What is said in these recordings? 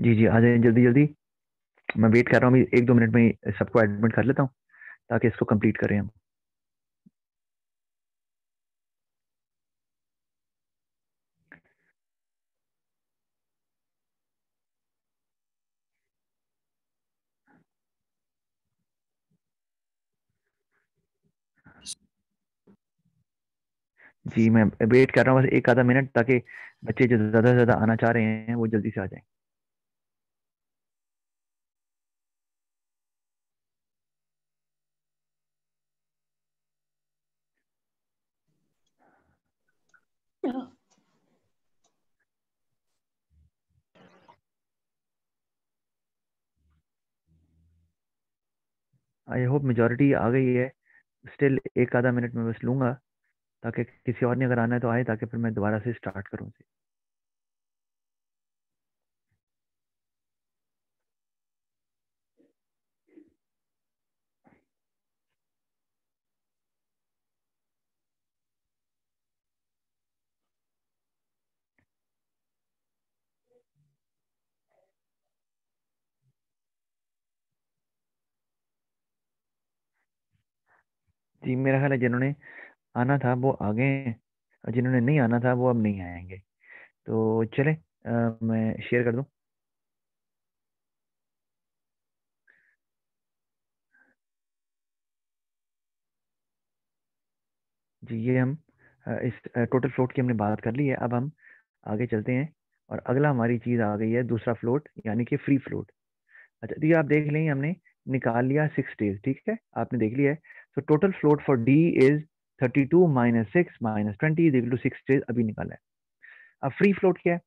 जी जी, आ जाए जल्दी जल्दी। मैं वेट कर रहा हूँ, अभी 1-2 मिनट में ही सबको एडमिट कर लेता हूँ ताकि इसको कंप्लीट करें हम। जी मैं वेट कर रहा हूँ बस 1 आधा मिनट, ताकि बच्चे जो ज़्यादा से ज़्यादा आना चाह रहे हैं वो जल्दी से आ जाएं। आई होप मेजोरिटी आ गई है। स्टिल 1 आधा मिनट में बस लूंगा, ताकि किसी और ने अगर आना है तो आए, ताकि फिर मैं दोबारा से स्टार्ट करूँ। जी मेरा ख्याल है जिन्होंने आना था वो आ गए हैं, और जिन्होंने नहीं आना था वो अब नहीं आएंगे। तो चले, मैं शेयर कर दूं। जी ये हम इस टोटल फ्लोट की हमने बात कर ली है। अब हम आगे चलते हैं, और अगला हमारी चीज़ आ गई है दूसरा फ्लोट, यानी कि फ्री फ्लोट। अच्छा तो ये आप देख लें, हमने निकाल लिया 6 डेज, ठीक है, आपने देख लिया है। तो total float for D is 32 - 6 - 20 is equal to 6 days, अभी निकाला है। अब फ्री फ्लोट क्या है?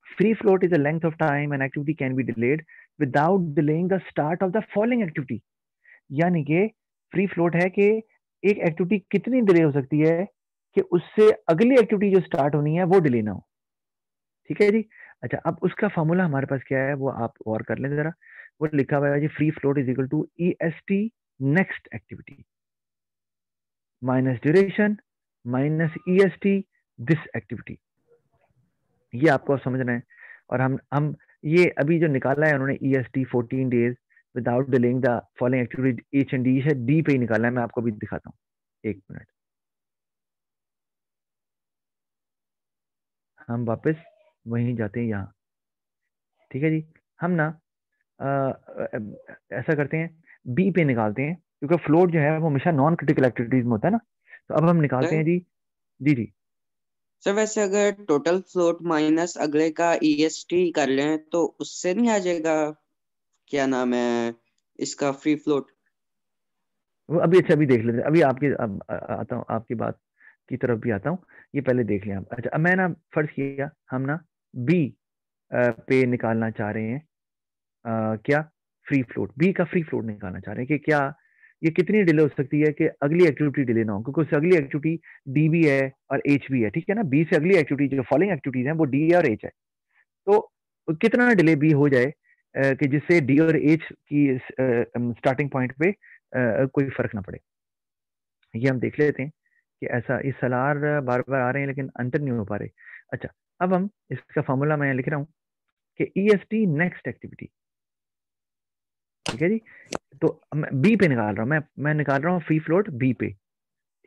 Free float is a length of time an activity can be delayed without delaying the start of the following activity। यानी कि free float है कि एक एक्टिविटी कितनी डिले हो सकती है कि उससे अगली एक्टिविटी जो स्टार्ट होनी है वो डिले ना हो। ठीक है जी। अच्छा अब उसका फॉर्मूला हमारे पास क्या है वो आप और कर लें जरा। वो लिखा हुआ है जी, free float is equal to E S T next activity minus duration minus E S T this activity. ये आपको समझना है। और हम ये अभी जो निकाला है उन्होंने ई S T 14 days without delaying the following activity H and D है, डी पे ही निकाला है। मैं आपको भी दिखाता हूँ, 1 मिनट। हम वापस वहीं जाते हैं यहाँ। ठीक है जी। हम ना ऐसा करते हैं, बी पे निकालते हैं, क्योंकि फ्लोट जो है वो हमेशा नॉन क्रिटिकल एक्टिविटीज में होता है ना। तो अब हम निकालते सर हैं जी। जी जी। सर वैसे अगर टोटल फ्लोट माइनस अगले का ईएसटी कर लें तो उससे नहीं आ जाएगा, क्या नाम है इसका, फ्री फ्लोट? वो अभी, अच्छा अभी देख लेते हैं, अभी आपकी अब आता हूँ, आपकी बात की तरफ भी आता हूँ। ये पहले देख लिया आप। अच्छा अब मैं ना फर्ज किया हम ना बी पे निकालना चाह रहे हैं, क्या, फ्री फ्लोट, बी का फ्री फ्लोट निकालना चाह रहे हैं कि क्या ये कितनी डिले हो सकती है कि अगली एक्टिविटी डिले ना हो, क्योंकि उससे अगली एक्टिविटी डी भी है और एच भी है। ठीक है ना, बी से अगली एक्टिविटी जो फॉलोइंग एक्टिविटीज हैं वो डी है और एच है। तो कितना डिले बी हो जाए कि जिससे डी और एच की स्टार्टिंग पॉइंट पे कोई फर्क ना पड़े। ये हम देख लेते हैं कि ऐसा इस सलार बार बार आ रहे हैं लेकिन अंतर नहीं हो पा रहे। अच्छा अब हम इसका फॉर्मूला मैं लिख रहा हूँ कि ई एस टी नेक्स्ट एक्टिविटी। ठीक है जी। तो मैं बी पे निकाल रहा हूँ, मैं निकाल रहा हूँ फ्री फ्लोट बी पे।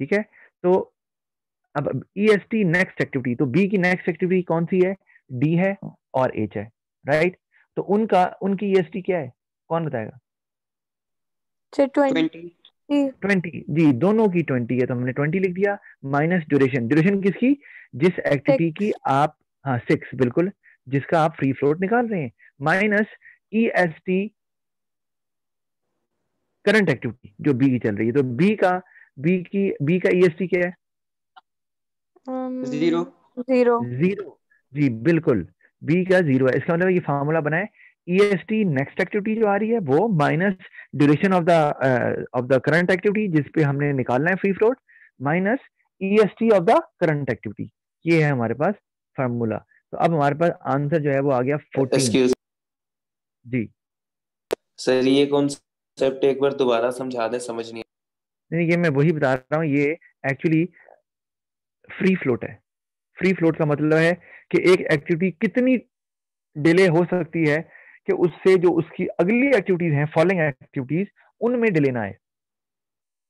ठीक है। तो अब ई एस टी नेक्स्ट एक्टिविटी, तो बी की नेक्स्ट एक्टिविटी कौन सी है? डी है और एच है, राइट। तो उनकी ई एस टी क्या है, कौन बताएगा? सर 20। 20, जी दोनों की 20 है, तो हमने 20 लिख दिया। माइनस ड्यूरेशन, ड्यूरेशन किसकी? जिस एक्टिविटी की 6। आप, हाँ 6 बिल्कुल, जिसका आप फ्री फ्लोट निकाल रहे हैं। Minus E S T current activity जो बी की चल रही है। तो बी का ई एस टी क्या है? 0। 0। जीरो। जी बिल्कुल, बी का 0 है। इसका मतलब ये फार्मूला बना है, ई एस टी नेक्स्ट एक्टिविटी जो आ रही है वो minus duration of the current activity जिसपे हमने निकालना है free float, minus E S T of the current activity. ये है हमारे पास फार्मूला। तो अब हमारे पास आंसर जो है वो आ गया 14। एक्सक्यूज जी सर, ये कॉन्सेप्ट एक बार दोबारा समझा दे, समझ नहीं। नहीं, ये मैं वही बता रहा हूँ, ये एक्चुअली फ्री फ्लोट है। फ्री फ्लोट का मतलब है कि एक एक्टिविटी कितनी डिले हो सकती है कि उससे जो उसकी अगली एक्टिविटीज हैं, फॉलोइंग एक्टिविटीज, उनमें डिले ना आए।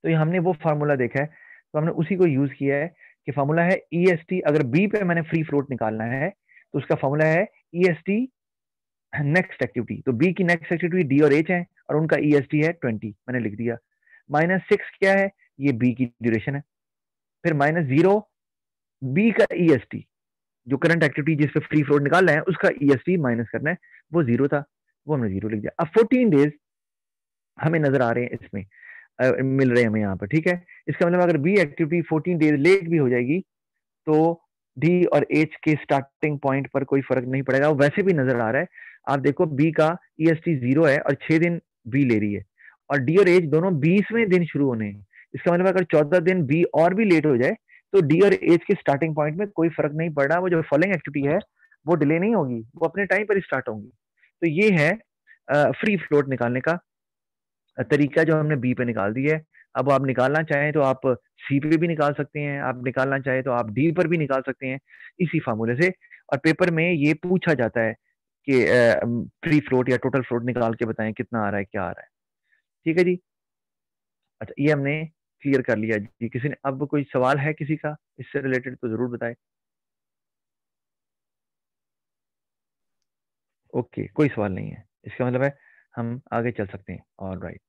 तो ये हमने वो फार्मूला देखा है, तो हमने उसी को यूज किया है कि फार्मूला है EST। अगर बी पे मैंने फ्री फ्लोट निकालना है तो उसका फार्मूला है EST नेक्स्ट एक्टिविटी। तो बी की नेक्स्ट एक्टिविटी डी और एच है और उनका EST है 20, मैंने लिख दिया। -6 क्या है, ये बी की ड्यूरेशन है। फिर -0 बी का EST, जो करंट एक्टिविटी जिस पे फ्री फ्लोट निकालना है उसका EST माइनस करना है, वो 0 था, वो हमने 0 लिख दिया। अब 14 डेज हमें नजर आ रहे हैं इसमें, मिल रहे हैं हमें यहाँ पर, ठीक है। इसका मतलब अगर बी एक्टिविटी 14 डेज लेट भी हो जाएगी तो डी और एच के स्टार्टिंग पॉइंट पर कोई फर्क नहीं पड़ेगा, वो वैसे भी नजर आ रहा है। आप देखो बी का EST 0 है और 6 दिन बी ले रही है, और डी और एच दोनों 20वें दिन शुरू होने हैं। इसका मतलब अगर 14 दिन बी और भी लेट हो जाए तो डी और एच के स्टार्टिंग पॉइंट में कोई फर्क नहीं पड़ रहा, वो जो फॉलोइंग एक्टिविटी है वो डिले नहीं होगी, वो अपने टाइम पर ही स्टार्ट होंगी। तो ये है फ्री फ्लोट निकालने का तरीका जो हमने बी पे निकाल दी है। अब आप निकालना चाहें तो आप सी पे भी निकाल सकते हैं, आप निकालना चाहें तो आप डी पर भी निकाल सकते हैं इसी फार्मूले से। और पेपर में ये पूछा जाता है कि फ्री फ्लोट या टोटल फ्लोट निकाल के बताएं कितना आ रहा है, क्या आ रहा है। ठीक है जी। अच्छा, ये हमने क्लियर कर लिया जी। किसी ने अब कोई सवाल है किसी का इससे रिलेटेड तो जरूर बताएं। ओके, कोई सवाल नहीं है, इसका मतलब है हम आगे चल सकते हैं। ऑल राइट,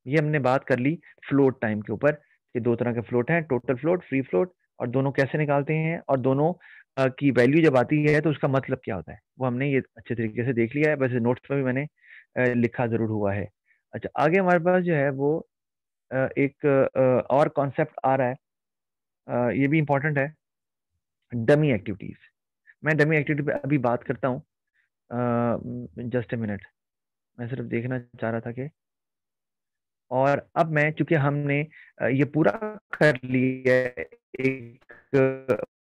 ये हमने बात कर ली फ्लोट टाइम के ऊपर कि दो तरह के फ्लोट हैं, टोटल फ्लोट, फ्री फ्लोट, और दोनों कैसे निकालते हैं और दोनों की वैल्यू जब आती है तो उसका मतलब क्या होता है, वो हमने ये अच्छे तरीके से देख लिया है। वैसे नोट्स में भी मैंने लिखा जरूर हुआ है। अच्छा, आगे हमारे पास जो है वो एक और कॉन्सेप्ट आ रहा है, ये भी इंपॉर्टेंट है, डमी एक्टिविटीज। मैं डमी एक्टिविटी पे अभी बात करता हूँ, जस्ट ए मिनट। मैं सिर्फ देखना चाह रहा था कि, और अब मैं चूंकि हमने ये पूरा कर लिया है, एक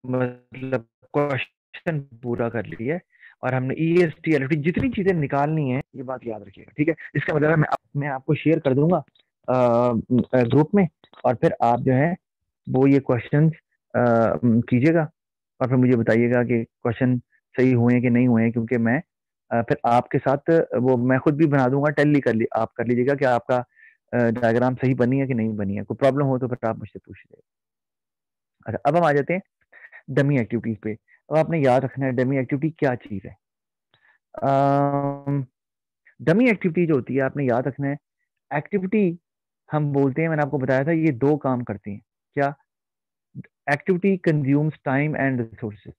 मतलब क्वेश्चन पूरा कर लिया है, और हमने EST LFT जितनी चीजें निकालनी है, ये बात याद रखिएगा, ठीक है। इसका मतलब है मैं आपको शेयर कर दूंगा ग्रुप में, और फिर आप जो है वो ये क्वेश्चन कीजिएगा और फिर मुझे बताइएगा कि क्वेश्चन सही हुए हैं कि नहीं हुए हैं, क्योंकि मैं फिर आपके साथ वो मैं खुद भी बना दूंगा, टैली कर ली आप कर लीजिएगा कि आपका डायग्राम सही बनी है कि नहीं बनी है। कोई प्रॉब्लम हो तो फिर आप मुझसे पूछ लीजिएगा। अच्छा, अब हम आ जाते हैं डमी एक्टिविटीज पे। अब आपने याद रखना है डमी एक्टिविटी क्या चीज है। डमी एक्टिविटी जो होती है आपने याद रखना है, एक्टिविटी हम बोलते हैं, मैंने आपको बताया था ये दो काम करती हैं। क्या? Activity consumes time and resources,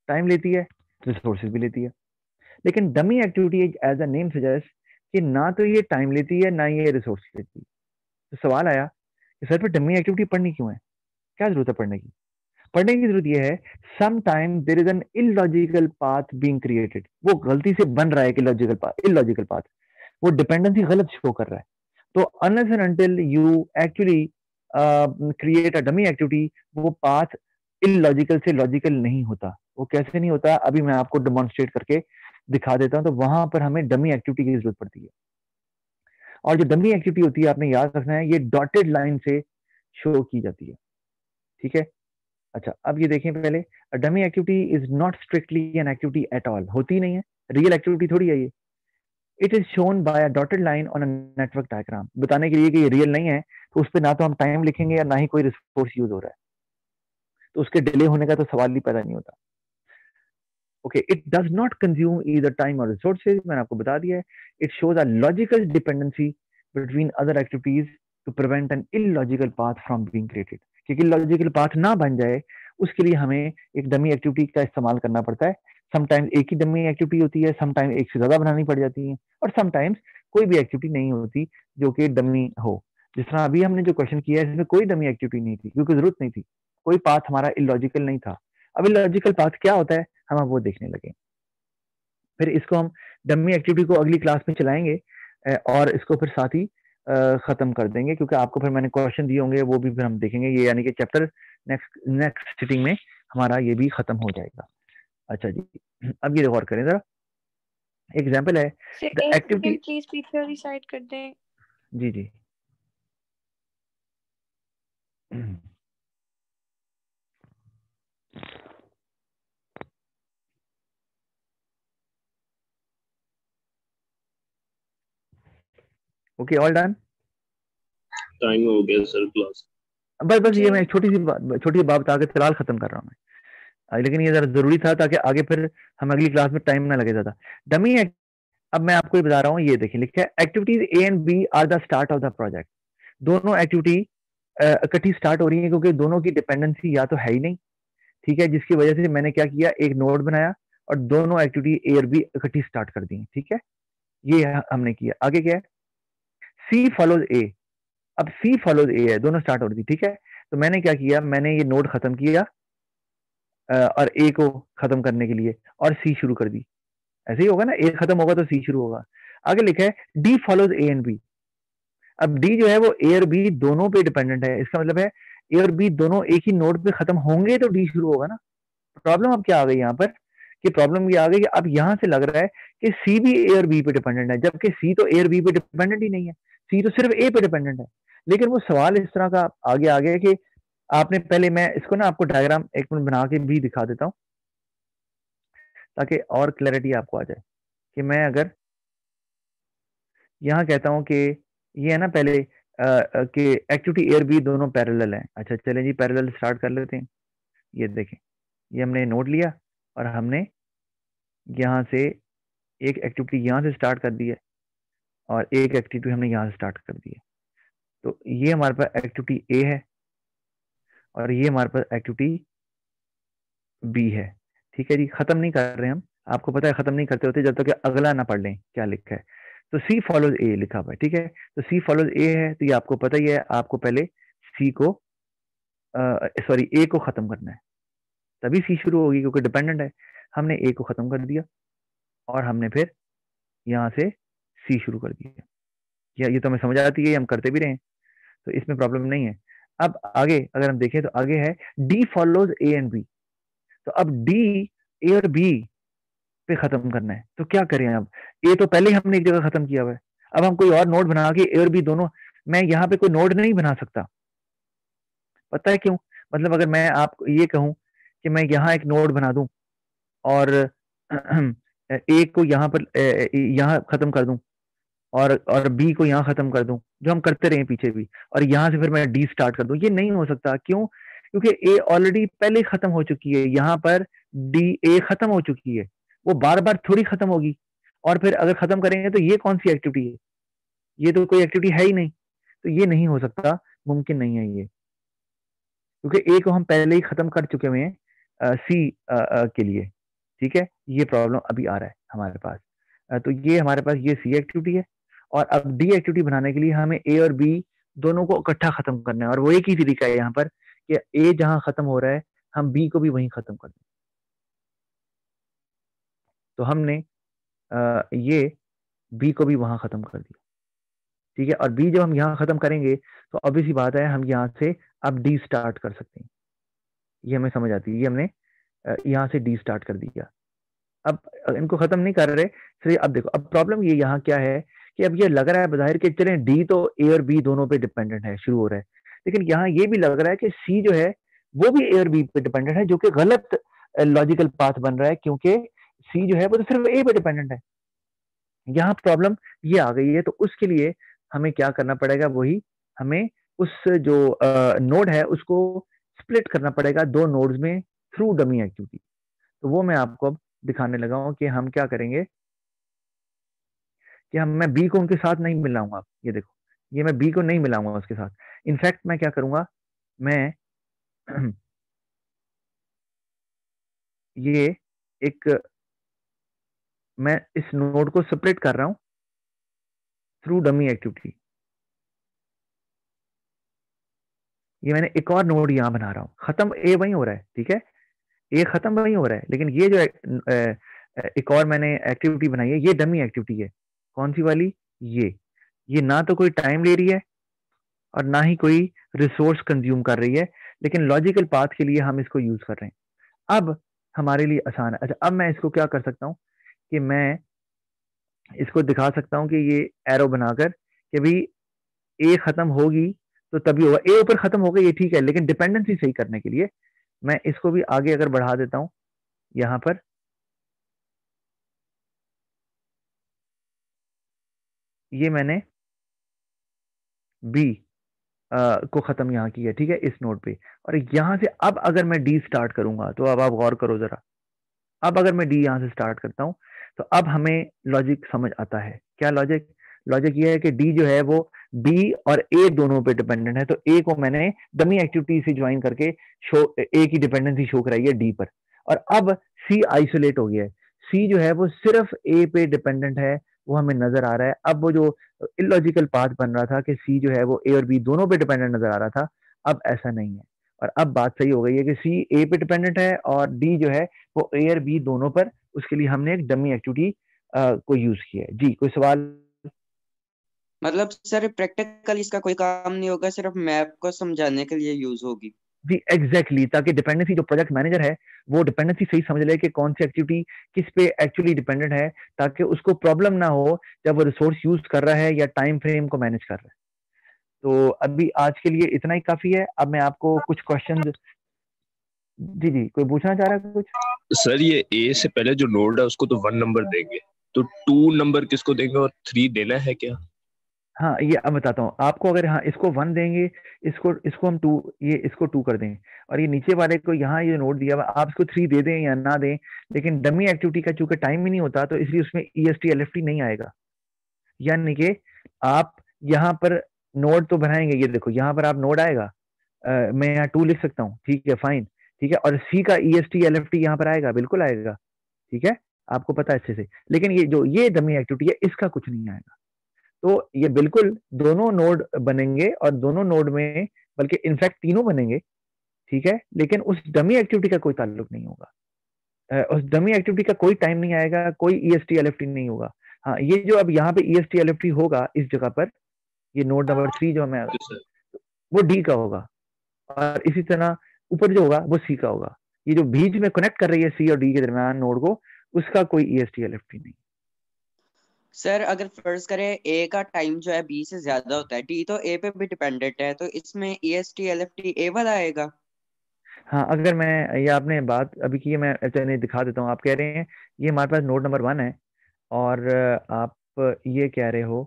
time लेती है, रिसोर्सेज भी लेती है। लेकिन dummy activity as a name suggest कि ना तो ये टाइम लेती है ना ये रिसोर्स लेती है। तो सवाल आया कि सर पर डमी एक्टिविटी पढ़नी क्यों है, क्या जरूरत है पढ़ने की? पढ़ने की जरूरत यह है, some time there is an illogical path being created, वो गलती से बन रहा है कि इलॉजिकल पाथ, वो डिपेंडेंसी गलत शो कर रहा है। तो unless and until you actually create a dummy activity, वो पाथ इलॉजिकल से लॉजिकल नहीं होता। वो कैसे नहीं होता, अभी मैं आपको डेमोन्स्ट्रेट करके दिखा देता हूं। तो वहां पर हमें डमी एक्टिविटी की जरूरत पड़ती है, और जो डमी एक्टिविटी होती है आपने याद रखना है, ये डॉटेड लाइन से शो की जाती है, ठीक है। अच्छा, अब ये देखें पहले, dummy activity is not strictly an activity at all, होती नहीं है, रियल एक्टिविटी थोड़ी है ये। It is shown by a dotted line on a network diagram, बताने के लिए कि ये रियल नहीं है, तो उस पर ना तो हम टाइम लिखेंगे या ना ही कोई रिसोर्स यूज हो रहा है, तो उसके डिले होने का तो सवाल ही पैदा नहीं होता। Okay, it does not consume either time और रिसोर्सेज, मैंने आपको बता दिया है। It shows a logical dependency between other activities to prevent an illogical path from being created, क्योंकि लॉजिकल पाथ ना बन जाए उसके लिए हमें एक डमी एक्टिविटी का इस्तेमाल करना पड़ता है। समटाइम्स एक ही डमी एक्टिविटी होती है, समटाइम्स एक से ज्यादा बनानी पड़ जाती है, और समटाइम्स कोई भी एक्टिविटी नहीं होती जो कि डमी हो। जिस तरह अभी हमने जो क्वेश्चन किया है इसमें कोई डमी एक्टिविटी नहीं थी क्योंकि जरूरत नहीं थी, कोई पाथ हमारा इलॉजिकल नहीं था। अब इलॉजिकल पाथ क्या होता है हम अब वो देखने लगे। फिर इसको हम डमी एक्टिविटी को अगली क्लास में चलाएंगे, और इसको फिर साथ ही खत्म कर देंगे, क्योंकि आपको फिर मैंने क्वेश्चन दिए होंगे वो भी फिर हम देखेंगे, ये यानी कि चैप्टर नेक्स्ट नेक्स्ट सिटिंग में हमारा ये भी खत्म हो जाएगा। अच्छा जी, अब ये गौर करें जरा, एग्जाम्पल है सर द एक एक्टिविटी। सेकंड प्लीज पीछे वाली साइड कर दें। जी जी। Okay, all done. टाइम हो गया सर क्लास। बस ये जी मैं एक छोटी सी बात बता के फिलहाल खत्म कर रहा हूँ मैं, लेकिन ये जरा जरूरी था ताकि आगे फिर हम अगली क्लास में टाइम ना लगे ज्यादा। डमी, अब मैं आपको ये बता रहा हूँ, ये देखिए लिखा है activities A and B are the start of the project. दोनों एक्टिविटी इकट्ठी स्टार्ट हो रही है क्योंकि दोनों की डिपेंडेंसी या तो है ही नहीं, ठीक है, जिसकी वजह से मैंने क्या किया, एक नोड बनाया और दोनों एक्टिविटी ए और बी इकट्ठी स्टार्ट कर दी, ठीक है, ये हमने किया। आगे क्या है, सी फॉलोज ए। अब सी फॉलोज ए है, दोनों स्टार्ट हो रही थी, ठीक है, तो मैंने क्या किया, मैंने ये नोड खत्म किया और ए को खत्म करने के लिए और सी शुरू कर दी। ऐसे ही होगा ना, ए खत्म होगा तो सी शुरू होगा। आगे लिखा है D follows A and B. अब डी जो है वो ए और बी दोनों पे डिपेंडेंट है, इसका मतलब है ए और बी दोनों एक ही नोड पे खत्म होंगे तो डी शुरू होगा ना। प्रॉब्लम अब क्या आ गई यहाँ पर, कि प्रॉब्लम ये आ गई कि अब यहाँ से लग रहा है कि सी भी ए और बी पे डिपेंडेंट है, जबकि सी तो ए और बी पे डिपेंडेंट ही नहीं है, सी तो सिर्फ ए पे डिपेंडेंट है। लेकिन वो सवाल इस तरह का आगे आ गया कि आपने पहले, मैं इसको ना आपको डायग्राम एक मिनट बना के भी दिखा देता हूँ ताकि और क्लैरिटी आपको आ जाए। कि मैं अगर यहाँ कहता हूँ कि ये है ना, पहले कि एक्टिविटी ए और बी दोनों पैरेलल हैं। अच्छा चलें जी, पैरेलल स्टार्ट कर लेते हैं। ये देखें, ये हमने नोट लिया और हमने यहाँ से एक एक्टिविटी यहाँ से स्टार्ट कर दी है और एक एक्टिविटी हमने यहाँ से स्टार्ट कर दी है। तो ये हमारे पास एक्टिविटी ए है और ये हमारे पास एक्टिविटी बी है, ठीक है जी। खत्म नहीं कर रहे हम, आपको पता है खत्म नहीं करते होते जब तक कि अगला ना पढ़ लें क्या लिखा है। तो सी फॉलोज ए लिखा हुआ है, ठीक है, तो सी फॉलोज ए है, तो ये आपको पता ही है, आपको पहले सी को सॉरी ए को खत्म करना है, तभी सी शुरू होगी क्योंकि डिपेंडेंट है। हमने ए को खत्म कर दिया और हमने फिर यहाँ से सी शुरू कर दिया। ये तो हमें समझ आती है, हम करते भी रहे, तो इसमें प्रॉब्लम नहीं है। अब आगे अगर हम देखें तो आगे है D follows A and B. तो अब डी ए और बी पे खत्म करना है, तो क्या करें, अब ए तो पहले ही हमने एक जगह खत्म किया हुआ है, अब हम कोई और नोड बना के ए और बी दोनों, मैं यहाँ पे कोई नोड नहीं बना सकता। पता है क्यों, मतलब अगर मैं आपको ये कहूं कि मैं यहाँ एक नोड बना दूं और ए को यहाँ पर यहाँ खत्म कर दूं और बी को यहाँ खत्म कर दूं, जो हम करते रहे पीछे भी, और यहाँ से फिर मैं डी स्टार्ट कर दूं, ये नहीं हो सकता। क्यों, क्योंकि ए ऑलरेडी पहले ही खत्म हो चुकी है, यहाँ पर डी ए खत्म हो चुकी है, वो बार बार थोड़ी खत्म होगी। और फिर अगर खत्म करेंगे तो ये कौन सी एक्टिविटी है, ये तो कोई एक्टिविटी है ही नहीं, तो ये नहीं हो सकता, मुमकिन नहीं है ये, क्योंकि ए को हम पहले ही खत्म कर चुके हुए हैं सी के लिए, ठीक है। ये प्रॉब्लम अभी आ रहा है हमारे पास। तो ये हमारे पास ये सी एक्टिविटी है और अब डी एक्टिविटी बनाने के लिए हमें ए और बी दोनों को इकट्ठा खत्म करना है, और वो एक ही तरीका है यहाँ पर कि ए जहां खत्म हो रहा है हम बी को भी वहीं खत्म कर दें। तो हमने ये बी को भी वहां खत्म कर दिया, ठीक है, और बी जब हम यहाँ खत्म करेंगे तो ऑब्वियस सी बात है हम यहाँ से अब डी स्टार्ट कर सकते हैं, ये हमें समझ आती है। ये हमने यहाँ से डी स्टार्ट कर दिया, अब इनको खत्म नहीं कर रहे। फिर अब देखो, अब प्रॉब्लम ये यहाँ क्या है कि अब ये लग रहा है बज़ाहिर कि चलें डी तो ए और बी दोनों पे डिपेंडेंट है, शुरू हो रहा है, लेकिन यहाँ ये भी लग रहा है कि सी जो है वो भी ए और बी पे डिपेंडेंट है, जो कि गलत लॉजिकल पाथ बन रहा है, क्योंकि सी जो है वो तो सिर्फ ए पे डिपेंडेंट है। यहाँ प्रॉब्लम ये आ गई है, तो उसके लिए हमें क्या करना पड़ेगा, वही हमें उस जो नोड है उसको स्प्लिट करना पड़ेगा दो नोड्स में थ्रू डमी एक्टिविटी। तो वो मैं आपको अब दिखाने लगा हूं कि हम क्या करेंगे कि मैं बी को उनके साथ नहीं मिलाऊंगा। ये देखो, ये मैं बी को नहीं मिलाऊंगा उसके साथ। इनफैक्ट मैं क्या करूंगा, मैं ये एक मैं इस नोड को सेपरेट कर रहा हूं थ्रू डमी एक्टिविटी। ये मैंने एक और नोड यहां बना रहा हूं, खत्म ए वहीं हो रहा है, ठीक है, ए खत्म वहीं हो रहा है, लेकिन ये जो एक और मैंने एक्टिविटी बनाई है ये डमी एक्टिविटी है। कौन सी वाली, ये ना तो कोई टाइम ले रही है और ना ही कोई रिसोर्स कंज्यूम कर रही है, लेकिन लॉजिकल पाथ के लिए हम इसको यूज कर रहे हैं। अब हमारे लिए आसान है। अच्छा, अब मैं इसको क्या कर सकता हूं कि मैं इसको दिखा सकता हूं कि ये एरो बनाकर कि भाई ए खत्म होगी तो तभी होगा, ए ऊपर खत्म हो गई ये ठीक है, लेकिन डिपेंडेंसी सही करने के लिए मैं इसको भी आगे अगर बढ़ा देता हूं यहां पर, ये मैंने बी को खत्म यहाँ किया, ठीक है, इस नोड पे। और यहाँ से अब अगर मैं डी स्टार्ट करूंगा तो अब आप गौर करो जरा, अब अगर मैं डी यहाँ से स्टार्ट करता हूँ तो अब हमें लॉजिक समझ आता है। क्या लॉजिक? लॉजिक ये है कि डी जो है वो बी और ए दोनों पे डिपेंडेंट है, तो ए को मैंने डमी एक्टिविटी से ज्वाइन करके शो ए की डिपेंडेंसी शो कराई है डी पर। और अब सी आइसोलेट हो गया है, सी जो है वो सिर्फ ए पे डिपेंडेंट है, वो हमें नजर आ रहा है। अब वो जो इलॉजिकल पाथ बन रहा था कि सी जो है वो ए और बी दोनों पे डिपेंडेंट नजर आ रहा था, अब ऐसा नहीं है। और अब बात सही हो गई है कि सी ए पे डिपेंडेंट है और डी जो है वो ए और बी दोनों पर, उसके लिए हमने एक डमी एक्टिविटी को यूज किया है। जी कोई सवाल? मतलब सर प्रैक्टिकल इसका कोई काम नहीं होगा, सिर्फ मैप को समझाने के लिए यूज होगी। जी एग्जैक्टली, ताकि डिपेंडेंसी जो प्रोजेक्ट मैनेजर है वो डिपेंडेंसी सही समझ ले कि कौन सी एक्टिविटी किस पे एक्चुअली डिपेंडेंट है, ताकि उसको प्रॉब्लम ना हो जब वो रिसोर्स यूज कर रहा है या टाइम फ्रेम को मैनेज कर रहा है। तो अभी आज के लिए इतना ही काफी है। अब मैं आपको कुछ क्वेश्चन, जी जी कोई पूछना चाह रहा है कुछ? सर ये ए से पहले जो नोड है उसको तो 1 नंबर देंगे, तो 2 नंबर किसको देंगे और 3 देना है क्या? हाँ ये अब बताता हूँ आपको। अगर हाँ इसको 1 देंगे, इसको हम 2, ये इसको 2 कर दें, और ये नीचे वाले को यहाँ ये नोट दिया हुआ, आप इसको 3 दे दें या ना दें, लेकिन डमी एक्टिविटी का चूंकि टाइम ही नहीं होता तो इसलिए उसमें EST LFT नहीं आएगा। यानी कि आप यहाँ पर नोड तो बनाएंगे, ये देखो यहाँ पर आप नोड आएगा, मैं यहाँ 2 लिख सकता हूँ, ठीक है फाइन, ठीक है। और सी का EST LFT यहाँ पर आएगा, बिल्कुल आएगा, ठीक है, आपको पता है अच्छे से। लेकिन ये जो ये डमी एक्टिविटी है इसका कुछ नहीं आएगा। तो ये बिल्कुल दोनों नोड बनेंगे और दोनों नोड में, बल्कि इनफैक्ट तीनों बनेंगे, ठीक है, लेकिन उस डमी एक्टिविटी का कोई ताल्लुक नहीं होगा। उस डमी एक्टिविटी का कोई टाइम नहीं आएगा, कोई EST LFT नहीं होगा। हाँ ये जो अब यहाँ पे EST LFT होगा इस जगह पर, ये नोड नंबर 3 जो हमें, वो डी का होगा, और इसी तरह ऊपर जो होगा वो सी का होगा। ये जो बीच में कनेक्ट कर रही है सी और डी के दरमियान नोड को, उसका कोई EST LFT नहीं। सर अगर फर्ज करें ए का टाइम जो है बी से ज्यादा होता है, डी तो ए पे भी डिपेंडेंट है, तो इसमें EST LFT ए वाला आएगा। हाँ अगर मैं, ये आपने बात अभी की है, मैं चलिए दिखा देता हूँ। आप कह रहे हैं ये हमारे पास नोड नंबर 1 है, और आप ये कह रहे हो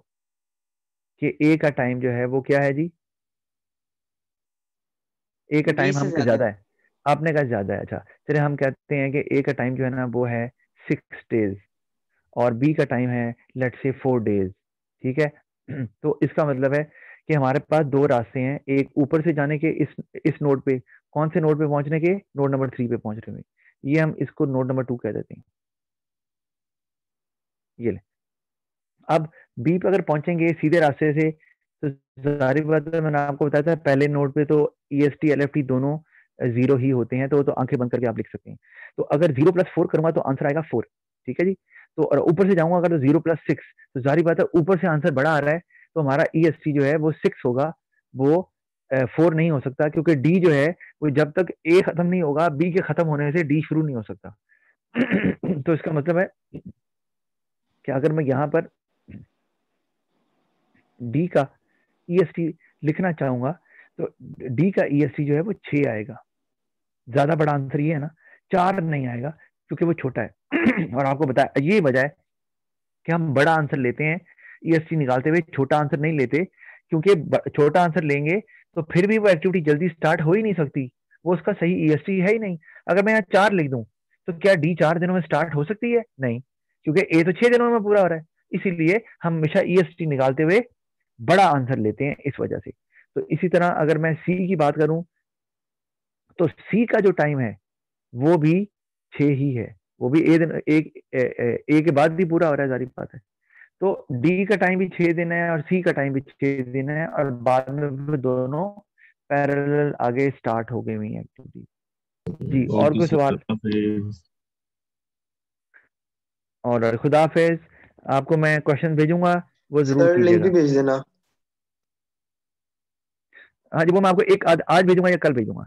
कि ए का टाइम जो है वो क्या है जी? ए का बी टाइम से हमसे ज्यादा ज्यादा है। है, आपने कहा ज्यादा है। अच्छा चलिए हम कहते हैं कि ए का टाइम जो है ना वो है 6 डेज, और बी का टाइम है लेट्स से 4 डेज, ठीक है। तो इसका मतलब है कि हमारे पास 2 रास्ते हैं, एक ऊपर से जाने के इस नोड पे, कौन से नोड पे पहुंचने के? नोड नंबर 3 पे पहुंचने में। ये हम इसको नोड नंबर 2 कह देते हैं। ये ले, अब बी पे अगर पहुंचेंगे सीधे रास्ते से तो जारी बात है, मैंने आपको बताया था पहले नोड पे तो EST LFT दोनों 0 ही होते हैं, तो आंखें बंद करके आप लिख सकते हैं। तो अगर 0 + 4 करूंगा तो आंसर आएगा 4, ठीक है जी। तो और ऊपर से जाऊंगा अगर तो 0 + 6, तो जारी बात है ऊपर से आंसर बड़ा आ रहा है, तो हमारा EST जो है वो 6 होगा, वो 4 नहीं हो सकता, क्योंकि डी जो है वो जब तक ए खत्म नहीं होगा बी के खत्म होने से डी शुरू नहीं हो सकता। तो इसका मतलब है कि अगर मैं यहाँ पर डी का EST लिखना चाहूंगा तो डी का EST जो है वो 6 आएगा। ज्यादा बड़ा आंसर ये है ना, 4 नहीं आएगा क्योंकि वो छोटा है। और आपको बताया ये वजह है कि हम बड़ा आंसर लेते हैं EST निकालते हुए, छोटा आंसर नहीं लेते, क्योंकि छोटा आंसर लेंगे तो फिर भी वो एक्टिविटी जल्दी स्टार्ट हो ही नहीं सकती, वो उसका सही EST है ही नहीं। अगर मैं यहाँ 4 लिख दूं तो क्या डी 4 दिनों में स्टार्ट हो सकती है? नहीं, क्योंकि ए तो 6 दिनों में पूरा हो रहा है। इसीलिए हम हमेशा EST निकालते हुए बड़ा आंसर लेते हैं इस वजह से। तो इसी तरह अगर मैं सी की बात करूं तो सी का जो टाइम है वो भी 6 ही है, वो भी ए दिन, ए के बाद भी पूरा हो रहा है, जारी बात है। तो डी का टाइम भी 6 दिन है और सी का टाइम भी 6 दिन है, और बाद में फिर दोनों पैरेलल आगे स्टार्ट हो गई हुई एक्टिविटी। जी और कोई सवाल? और खुदा हाफिज, आपको मैं क्वेश्चन भेजूंगा, वो जरूर सर लिंक भी कीजिएगा। भेज देना। हाँ जी वो मैं आपको एक आज भेजूंगा या कल भेजूंगा।